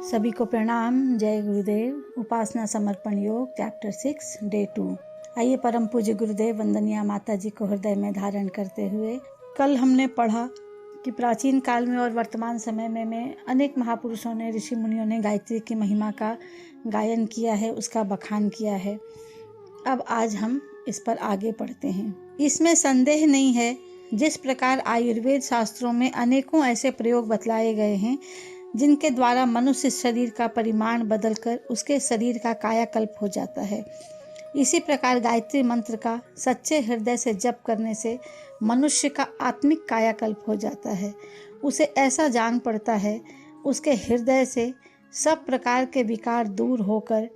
सभी को प्रणाम। जय गुरुदेव। उपासना समर्पण योग चैप्टर 6 डे 2। आइए परम पूज्य गुरुदेव वंदनीय माता जी को हृदय में धारण करते हुए, कल हमने पढ़ा कि प्राचीन काल में और वर्तमान समय में अनेक महापुरुषों ने, ऋषि मुनियों ने गायत्री की महिमा का गायन किया है, उसका बखान किया है। अब आज हम इस पर आगे पढ़ते हैं। इसमें संदेह नहीं है, जिस प्रकार आयुर्वेद शास्त्रों में अनेकों ऐसे प्रयोग बतलाए गए हैं जिनके द्वारा मनुष्य शरीर का परिमाण बदलकर उसके शरीर का कायाकल्प हो जाता है, इसी प्रकार गायत्री मंत्र का सच्चे हृदय से जप करने से मनुष्य का आत्मिक कायाकल्प हो जाता है। उसे ऐसा जान पड़ता है उसके हृदय से सब प्रकार के विकार दूर होकर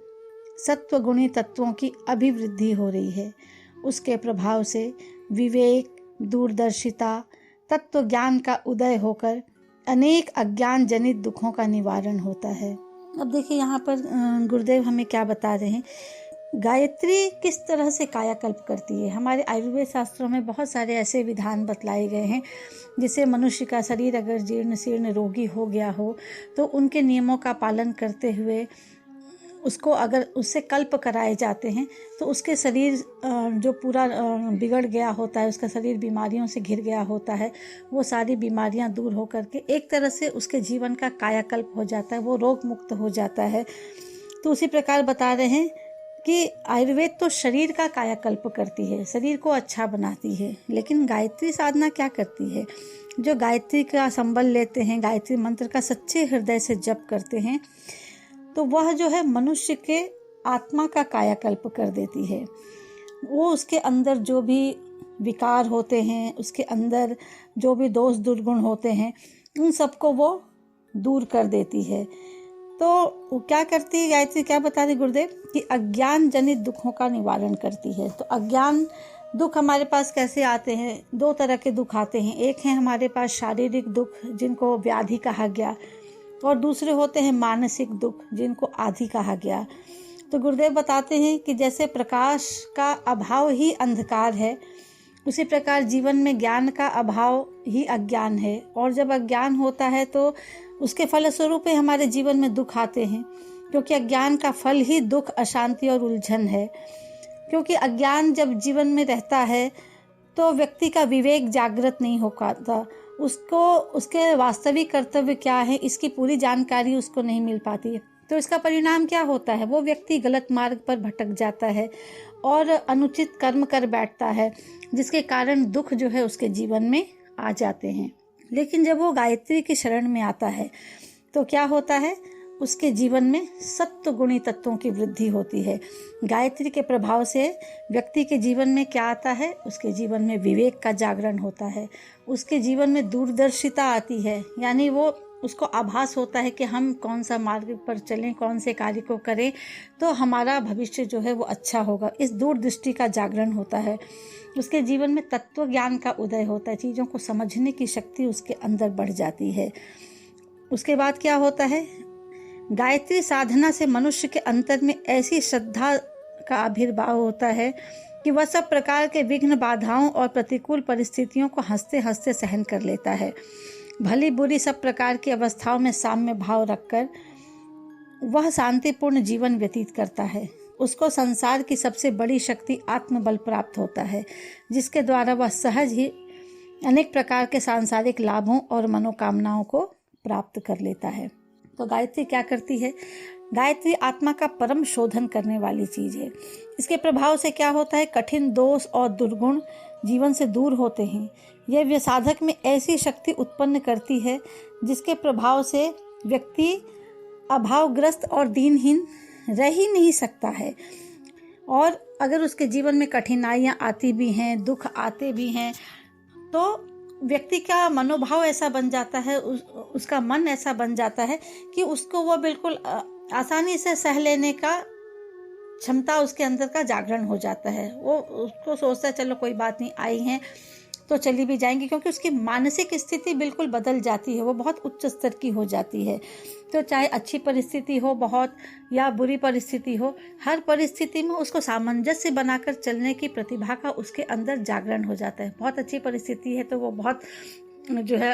सत्वगुणी तत्वों की अभिवृद्धि हो रही है। उसके प्रभाव से विवेक, दूरदर्शिता, तत्व ज्ञान का उदय होकर अनेक अज्ञान जनित दुखों का निवारण होता है। अब देखिए यहाँ पर गुरुदेव हमें क्या बता रहे हैं, गायत्री किस तरह से कायाकल्प करती है। हमारे आयुर्वेद शास्त्रों में बहुत सारे ऐसे विधान बतलाए गए हैं जिससे मनुष्य का शरीर अगर जीर्ण शीर्ण रोगी हो गया हो तो उनके नियमों का पालन करते हुए उसको अगर उससे कल्प कराए जाते हैं तो उसके शरीर जो पूरा बिगड़ गया होता है, उसका शरीर बीमारियों से घिर गया होता है, वो सारी बीमारियां दूर हो करके एक तरह से उसके जीवन का कायाकल्प हो जाता है, वो रोग मुक्त हो जाता है। तो उसी प्रकार बता रहे हैं कि आयुर्वेद तो शरीर का कायाकल्प करती है, शरीर को अच्छा बनाती है, लेकिन गायत्री साधना क्या करती है। जो गायत्री का संबल लेते हैं, गायत्री मंत्र का सच्चे हृदय से जप करते हैं, तो वह जो है मनुष्य के आत्मा का कायाकल्प कर देती है। वो उसके अंदर जो भी विकार होते हैं, उसके अंदर जो भी दोष दुर्गुण होते हैं, उन सबको वो दूर कर देती है। तो वो क्या करती है गायत्री, क्या बता रही गुरुदेव कि अज्ञान जनित दुखों का निवारण करती है। तो अज्ञान दुख हमारे पास कैसे आते हैं, दो तरह के दुख आते हैं। एक है हमारे पास शारीरिक दुख जिनको व्याधि कहा गया, और दूसरे होते हैं मानसिक दुख जिनको आधि कहा गया। तो गुरुदेव बताते हैं कि जैसे प्रकाश का अभाव ही अंधकार है, उसी प्रकार जीवन में ज्ञान का अभाव ही अज्ञान है। और जब अज्ञान होता है तो उसके फलस्वरूप हमारे जीवन में दुख आते हैं, क्योंकि अज्ञान का फल ही दुख, अशांति और उलझन है। क्योंकि अज्ञान जब जीवन में रहता है तो व्यक्ति का विवेक जागृत नहीं हो पाता, उसको उसके वास्तविक कर्तव्य क्या है इसकी पूरी जानकारी उसको नहीं मिल पाती है। तो इसका परिणाम क्या होता है, वो व्यक्ति गलत मार्ग पर भटक जाता है और अनुचित कर्म कर बैठता है, जिसके कारण दुख जो है उसके जीवन में आ जाते हैं। लेकिन जब वो गायत्री की शरण में आता है तो क्या होता है, उसके जीवन में सत्व गुणी तत्वों की वृद्धि होती है। गायत्री के प्रभाव से व्यक्ति के जीवन में क्या आता है, उसके जीवन में विवेक का जागरण होता है, उसके जीवन में दूरदर्शिता आती है, यानी वो उसको आभास होता है कि हम कौन सा मार्ग पर चलें, कौन से कार्य को करें तो हमारा भविष्य जो है वो अच्छा होगा। इस दूरदृष्टि का जागरण होता है। उसके जीवन में तत्व ज्ञान का उदय होता है, चीज़ों को समझने की शक्ति उसके अंदर बढ़ जाती है। उसके बाद क्या होता है, गायत्री साधना से मनुष्य के अंतर में ऐसी श्रद्धा का आविर्भाव होता है कि वह सब प्रकार के विघ्न, बाधाओं और प्रतिकूल परिस्थितियों को हंसते हंसते सहन कर लेता है। भली बुरी सब प्रकार की अवस्थाओं में साम्य भाव रखकर वह शांतिपूर्ण जीवन व्यतीत करता है। उसको संसार की सबसे बड़ी शक्ति आत्मबल प्राप्त होता है, जिसके द्वारा वह सहज ही अनेक प्रकार के सांसारिक लाभों और मनोकामनाओं को प्राप्त कर लेता है। तो गायत्री क्या करती है, गायत्री आत्मा का परम शोधन करने वाली चीज है। इसके प्रभाव से क्या होता है, कठिन दोष और दुर्गुण जीवन से दूर होते हैं। यह व्यसाधक में ऐसी शक्ति उत्पन्न करती है जिसके प्रभाव से व्यक्ति अभावग्रस्त और दीनहीन रह ही नहीं सकता है। और अगर उसके जीवन में कठिनाइयाँ आती भी हैं, दुख आते भी हैं, तो व्यक्ति का मनोभाव ऐसा बन जाता है, उसका मन ऐसा बन जाता है कि उसको वो बिल्कुल आसानी से सह लेने का क्षमता उसके अंदर का जागरण हो जाता है। वो उसको सोचता है चलो कोई बात नहीं, आई हैं तो चली भी जाएंगी, क्योंकि उसकी मानसिक स्थिति बिल्कुल बदल जाती है, वो बहुत उच्च स्तर की हो जाती है। तो चाहे अच्छी परिस्थिति हो बहुत या बुरी परिस्थिति हो, हर परिस्थिति में उसको सामंजस्य बनाकर चलने की प्रतिभा का उसके अंदर जागरण हो जाता है। बहुत अच्छी परिस्थिति है तो वो बहुत जो है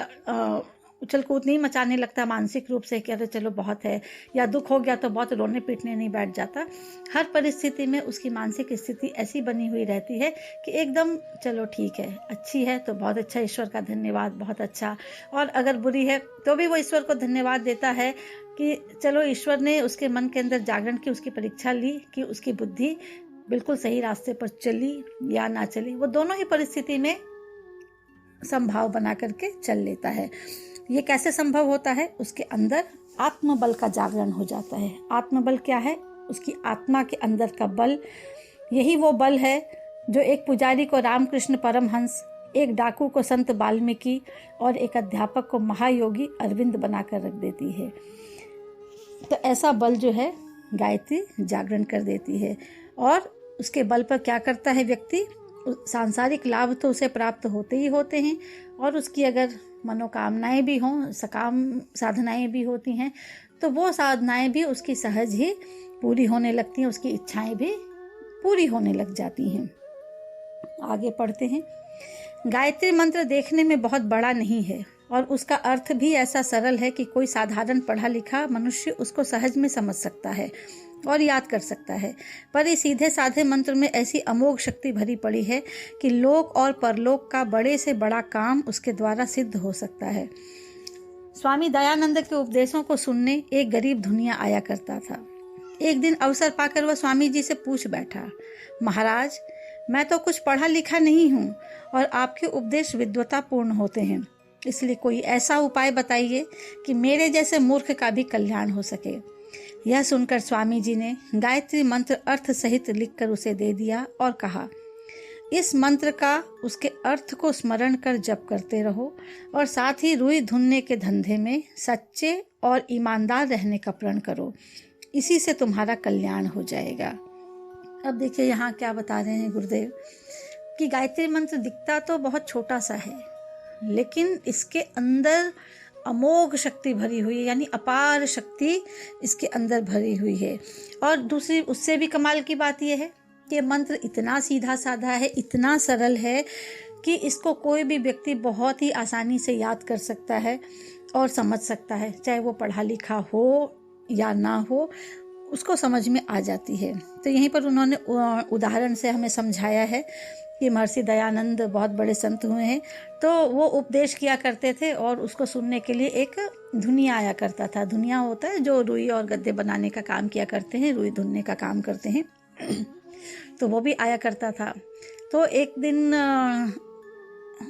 उछल कूद नहीं मचाने लगता मानसिक रूप से कि अरे चलो बहुत है, या दुख हो गया तो बहुत रोने पीटने नहीं बैठ जाता। हर परिस्थिति में उसकी मानसिक स्थिति ऐसी बनी हुई रहती है कि एकदम चलो ठीक है, अच्छी है तो बहुत अच्छा, ईश्वर का धन्यवाद, बहुत अच्छा। और अगर बुरी है तो भी वो ईश्वर को धन्यवाद देता है कि चलो ईश्वर ने उसके मन के अंदर जागरण की, उसकी परीक्षा ली कि उसकी बुद्धि बिल्कुल सही रास्ते पर चली या ना चली। वो दोनों ही परिस्थिति में संभाव बना करके चल लेता है। ये कैसे संभव होता है? उसके अंदर आत्मबल का जागरण हो जाता है। आत्मबल क्या है? उसकी आत्मा के अंदर का बल। यही वो बल है जो एक पुजारी को रामकृष्ण परमहंस, एक डाकू को संत वाल्मीकि और एक अध्यापक को महायोगी अरविंद बनाकर रख देती है। तो ऐसा बल जो है गायत्री जागरण कर देती है। और उसके बल पर क्या करता है व्यक्ति? सांसारिक लाभ तो उसे प्राप्त होते ही होते हैं, और उसकी अगर मनोकामनाएं भी हों, सकाम साधनाएं भी होती हैं, तो वो साधनाएं भी उसकी सहज ही पूरी होने लगती हैं, उसकी इच्छाएं भी पूरी होने लग जाती हैं। आगे पढ़ते हैं। गायत्री मंत्र देखने में बहुत बड़ा नहीं है और उसका अर्थ भी ऐसा सरल है कि कोई साधारण पढ़ा लिखा मनुष्य उसको सहज में समझ सकता है और याद कर सकता है। पर इस सीधे साधे मंत्र में ऐसी अमोघ शक्ति भरी पड़ी है कि लोक और परलोक का बड़े से बड़ा काम उसके द्वारा सिद्ध हो सकता है। स्वामी दयानंद के उपदेशों को सुनने एक गरीब धुनिया आया करता था। एक दिन अवसर पाकर वह स्वामी जी से पूछ बैठा, महाराज, मैं तो कुछ पढ़ा लिखा नहीं हूँ और आपके उपदेश विद्वतापूर्ण होते हैं, इसलिए कोई ऐसा उपाय बताइए कि मेरे जैसे मूर्ख का भी कल्याण हो सके। यह सुनकर स्वामी जी ने गायत्री मंत्र अर्थ सहित लिखकर उसे दे दिया और कहा, इस मंत्र का उसके अर्थ को स्मरण कर जप करते रहो और साथ ही रुई धुनने के धंधे में सच्चे और ईमानदार रहने का प्रण करो, इसी से तुम्हारा कल्याण हो जाएगा। अब देखिए यहाँ क्या बता रहे हैं गुरुदेव कि गायत्री मंत्र दिखता तो बहुत छोटा सा है, लेकिन इसके अंदर अमोघ शक्ति भरी हुई है, यानी अपार शक्ति इसके अंदर भरी हुई है। और दूसरी उससे भी कमाल की बात यह है कि मंत्र इतना सीधा साधा है, इतना सरल है कि इसको कोई भी व्यक्ति बहुत ही आसानी से याद कर सकता है और समझ सकता है, चाहे वो पढ़ा लिखा हो या ना हो, उसको समझ में आ जाती है। तो यहीं पर उन्होंने उदाहरण से हमें समझाया है कि महर्षि दयानंद बहुत बड़े संत हुए हैं, तो वो उपदेश किया करते थे और उसको सुनने के लिए एक धुनिया आया करता था। धुनिया होता है जो रुई और गद्दे बनाने का काम किया करते हैं, रुई धुनने का काम करते हैं, तो वो भी आया करता था। तो एक दिन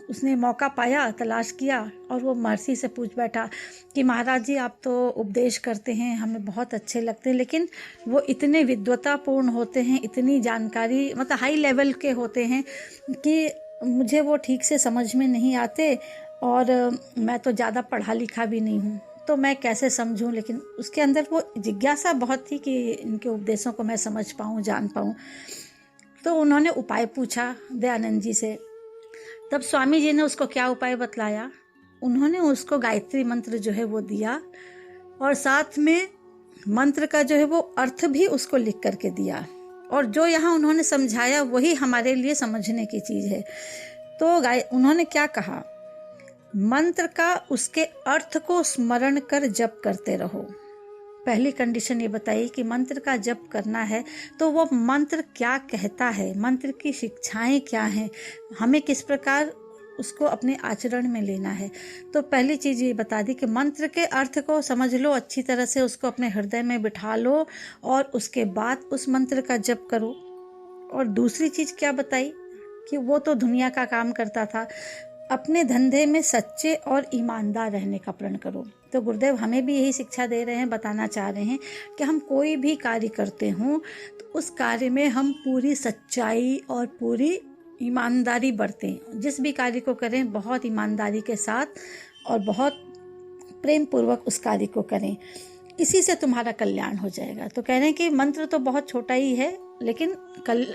उसने मौका पाया, तलाश किया और वो महर्षि से पूछ बैठा कि महाराज जी, आप तो उपदेश करते हैं, हमें बहुत अच्छे लगते हैं, लेकिन वो इतने विद्वतापूर्ण होते हैं, इतनी जानकारी मतलब हाई लेवल के होते हैं कि मुझे वो ठीक से समझ में नहीं आते, और मैं तो ज़्यादा पढ़ा लिखा भी नहीं हूँ, तो मैं कैसे समझूं। लेकिन उसके अंदर वो जिज्ञासा बहुत थी कि इनके उपदेशों को मैं समझ पाऊँ, जान पाऊँ। तो उन्होंने उपाय पूछा दयानंद जी से। तब स्वामी जी ने उसको क्या उपाय बतलाया? उन्होंने उसको गायत्री मंत्र जो है वो दिया और साथ में मंत्र का जो है वो अर्थ भी उसको लिख करके दिया, और जो यहाँ उन्होंने समझाया वही हमारे लिए समझने की चीज है। तो उन्होंने क्या कहा? मंत्र का उसके अर्थ को स्मरण कर जप करते रहो। पहली कंडीशन ये बताइए कि मंत्र का जप करना है तो वो मंत्र क्या कहता है, मंत्र की शिक्षाएं क्या हैं, हमें किस प्रकार उसको अपने आचरण में लेना है। तो पहली चीज़ ये बता दी कि मंत्र के अर्थ को समझ लो अच्छी तरह से, उसको अपने हृदय में बिठा लो और उसके बाद उस मंत्र का जप करो। और दूसरी चीज़ क्या बताई कि वो तो दुनिया का काम करता था, अपने धंधे में सच्चे और ईमानदार रहने का प्रण करो। तो गुरुदेव हमें भी यही शिक्षा दे रहे हैं, बताना चाह रहे हैं कि हम कोई भी कार्य करते हों तो उस कार्य में हम पूरी सच्चाई और पूरी ईमानदारी बरतें। जिस भी कार्य को करें बहुत ईमानदारी के साथ और बहुत प्रेम पूर्वक उस कार्य को करें, इसी से तुम्हारा कल्याण हो जाएगा। तो कह रहे हैं कि मंत्र तो बहुत छोटा ही है, लेकिन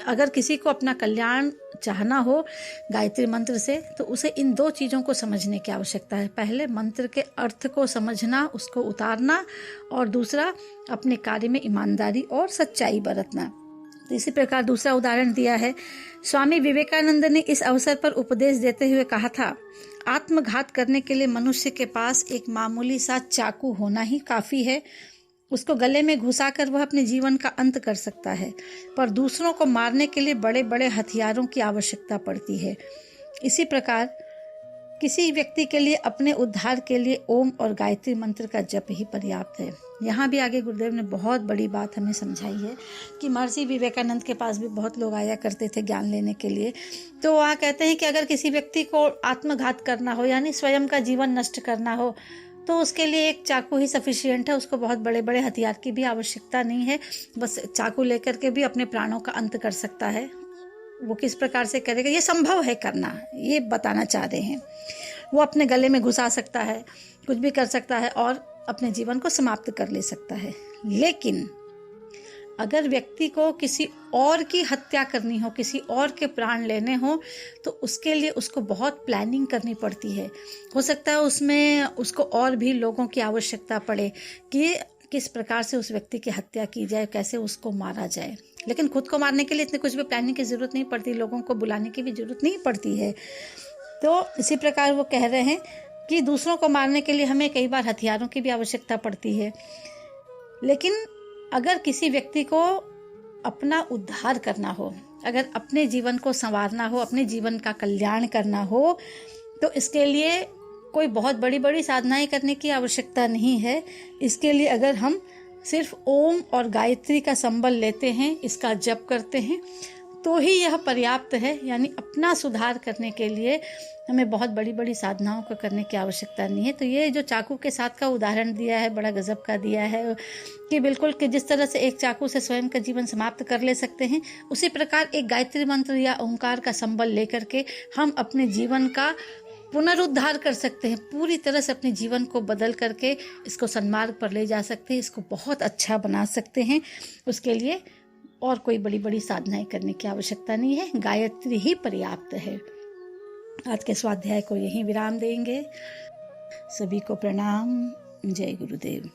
अगर किसी को अपना कल्याण चाहना हो गायत्री मंत्र से, तो उसे इन दो चीज़ों को समझने की आवश्यकता है। पहले मंत्र के अर्थ को समझना, उसको उतारना, और दूसरा अपने कार्य में ईमानदारी और सच्चाई बरतना। तो इसी प्रकार दूसरा उदाहरण दिया है। स्वामी विवेकानंद ने इस अवसर पर उपदेश देते हुए कहा था, आत्मघात करने के लिए मनुष्य के पास एक मामूली सा चाकू होना ही काफ़ी है। उसको गले में घुसाकर वह अपने जीवन का अंत कर सकता है, पर दूसरों को मारने के लिए बड़े बड़े हथियारों की आवश्यकता पड़ती है। इसी प्रकार किसी व्यक्ति के लिए अपने उद्धार के लिए ओम और गायत्री मंत्र का जप ही पर्याप्त है। यहाँ भी आगे गुरुदेव ने बहुत बड़ी बात हमें समझाई है कि महर्षि विवेकानंद के पास भी बहुत लोग आया करते थे ज्ञान लेने के लिए। तो वहाँ कहते हैं कि अगर किसी व्यक्ति को आत्मघात करना हो, यानी स्वयं का जीवन नष्ट करना हो, तो उसके लिए एक चाकू ही सफिशिएंट है। उसको बहुत बड़े बड़े हथियार की भी आवश्यकता नहीं है, बस चाकू लेकर के भी अपने प्राणों का अंत कर सकता है। वो किस प्रकार से करेगा, ये संभव है करना, ये बताना चाह रहे हैं। वो अपने गले में घुसा सकता है, कुछ भी कर सकता है और अपने जीवन को समाप्त कर ले सकता है। लेकिन अगर व्यक्ति को किसी और की हत्या करनी हो, किसी और के प्राण लेने हो, तो उसके लिए उसको बहुत प्लानिंग करनी पड़ती है। हो सकता है उसमें उसको और भी लोगों की आवश्यकता पड़े कि किस प्रकार से उस व्यक्ति की हत्या की जाए, कैसे उसको मारा जाए। लेकिन खुद को मारने के लिए इतने कुछ भी प्लानिंग की जरूरत नहीं पड़ती, लोगों को बुलाने की भी जरूरत नहीं पड़ती है। तो इसी प्रकार वो कह रहे हैं कि दूसरों को मारने के लिए हमें कई बार हथियारों की भी आवश्यकता पड़ती है। लेकिन अगर किसी व्यक्ति को अपना उद्धार करना हो, अगर अपने जीवन को संवारना हो, अपने जीवन का कल्याण करना हो, तो इसके लिए कोई बहुत बड़ी बड़ी साधनाएं करने की आवश्यकता नहीं है। इसके लिए अगर हम सिर्फ ओम और गायत्री का संबल लेते हैं, इसका जप करते हैं, तो ही यह पर्याप्त है। यानी अपना सुधार करने के लिए हमें बहुत बड़ी बड़ी साधनाओं को करने की आवश्यकता नहीं है। तो ये जो चाकू के साथ का उदाहरण दिया है, बड़ा गजब का दिया है कि बिल्कुल कि जिस तरह से एक चाकू से स्वयं का जीवन समाप्त कर ले सकते हैं, उसी प्रकार एक गायत्री मंत्र या ओंकार का संबल लेकर के हम अपने जीवन का पुनरुद्धार कर सकते हैं। पूरी तरह से अपने जीवन को बदल करके इसको सन्मार्ग पर ले जा सकते हैं, इसको बहुत अच्छा बना सकते हैं। उसके लिए और कोई बड़ी बड़ी साधनाएं करने की आवश्यकता नहीं है, गायत्री ही पर्याप्त है। आज के स्वाध्याय को यहीं विराम देंगे। सभी को प्रणाम। जय गुरुदेव।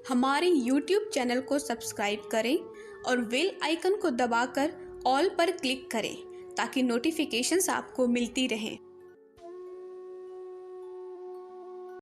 हमारे YouTube चैनल को सब्सक्राइब करें और बेल आइकन को दबाकर ऑल पर क्लिक करें ताकि नोटिफिकेशंस आपको मिलती रहें।